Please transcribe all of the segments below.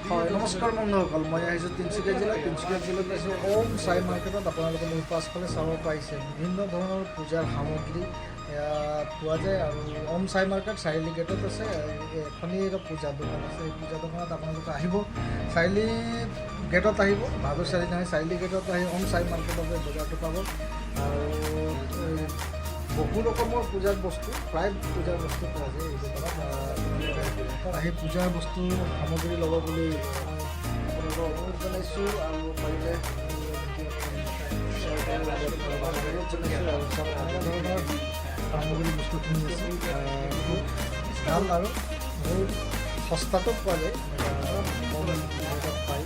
হয় নমস্কাৰ বন্ধুসকল, মই আহিছোঁ তিনিচুকীয়া জিলাত আহিছোঁ ওম চাই মাৰ্কেটত। আপোনালোকে মোৰ পাছফালে চাব পাৰিছে বিভিন্ন ধৰণৰ পূজাৰ সামগ্ৰী পোৱা যায়। আৰু ওম চাই মাৰ্কেট চাৰিআলি গেটত আছে। এখনেই এটা পূজা দোকান আছে। এই পূজা দোকানত আপোনালোকে আহিব, চাৰিআলি গেটত আহিব, ভাদৰ চাৰি নহয়, চাৰিআলি গেটত আহি ওম চাই মাৰ্কেটত বজাৰটো পাব। আৰু বহু ৰকমৰ পূজাৰ বস্তু, প্ৰায় পূজাৰ বস্তু পোৱা যায় এই দোকানত। আহি পূজাৰ বস্তু সামগ্ৰী ল'ব বুলি আপোনালোকক অনুৰোধ জনাইছোঁ। আৰু পাৰিলে অনুৰোধ জনাইছোঁ। আৰু চব এনেকুৱা ধৰণৰ সামগ্ৰী বস্তুখিনি আছে, খুব ভাল আৰু বহুত সস্তাটো পোৱা যায়। কম ৰেটত পায়।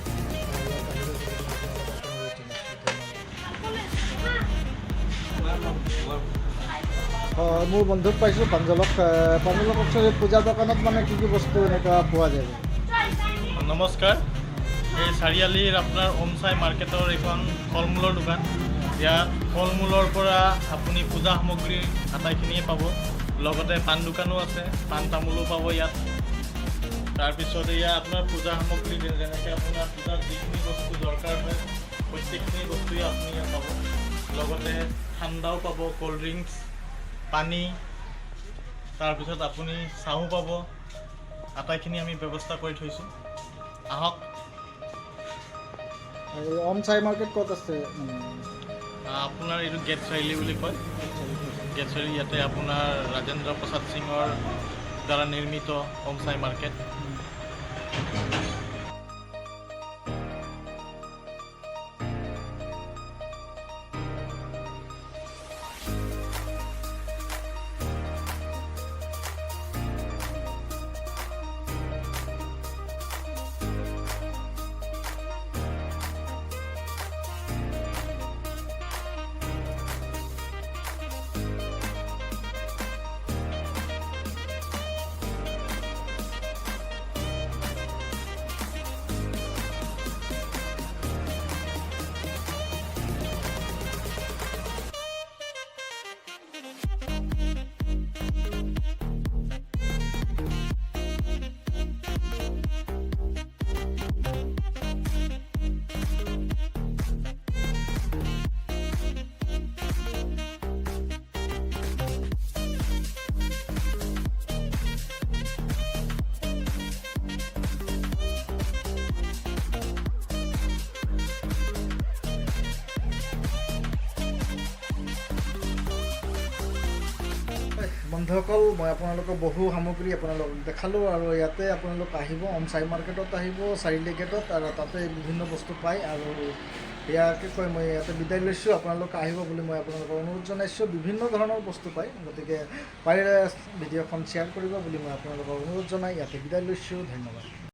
মোৰ বন্ধুক পাইছোঁ প্ৰাঞ্জলক। কওকচোন, পূজা দোকানত মানে কি কি বস্তু এনেকুৱা পোৱা যায়? নমস্কাৰ, এই চাৰিআলিৰ আপোনাৰ ওম চাই মাৰ্কেটৰ এইখন ফল মূলৰ দোকান। ইয়াত ফল মূলৰ পৰা আপুনি পূজা সামগ্ৰী আটাইখিনিয়ে পাব। লগতে পাণ দোকানো আছে, পাণ তামোলো পাব ইয়াত। তাৰপিছত ইয়াত আপোনাৰ পূজা সামগ্ৰী যেনেকৈ আপোনাৰ পূজাত যিখিনি বস্তু দৰকাৰ হয় প্ৰত্যেকখিনি বস্তুৱে আপুনি ইয়াত পাব। লগতে ঠাণ্ডাও পাব, ক'ল্ড ড্ৰিংকছ, পানী, তাৰপিছত আপুনি চাহো পাব। আটাইখিনি আমি ব্যৱস্থা কৰি থৈছোঁ, আহক। ওম চাই মাৰ্কেট ক'ত আছে? আপোনাৰ এইটো গেট চাৰিআলি বুলি কয়। গেট চাৰিআলি, ইয়াতে আপোনাৰ ৰাজেন্দ্ৰ প্ৰসাদ সিঙৰ দ্বাৰা নিৰ্মিত ওম চাই মাৰ্কেট। বন্ধুসকল, মই আপোনালোকক বহু সামগ্ৰী আপোনালোকক দেখালোঁ। আৰু ইয়াতে আপোনালোক আহিব, ওম চাই মাৰ্কেটত আহিব, চাৰিআলি গেটত, আৰু তাতে বিভিন্ন বস্তু পায়। আৰু ইয়াকে কৈ মই ইয়াতে বিদায় লৈছোঁ। আপোনালোক আহিব বুলি মই আপোনালোকক অনুৰোধ জনাইছোঁ। বিভিন্ন ধৰণৰ বস্তু পায়, গতিকে পাৰিলে ভিডিঅ'খন শ্বেয়াৰ কৰিব বুলি মই আপোনালোকক অনুৰোধ জনাই ইয়াতে বিদায় লৈছোঁ। ধন্যবাদ।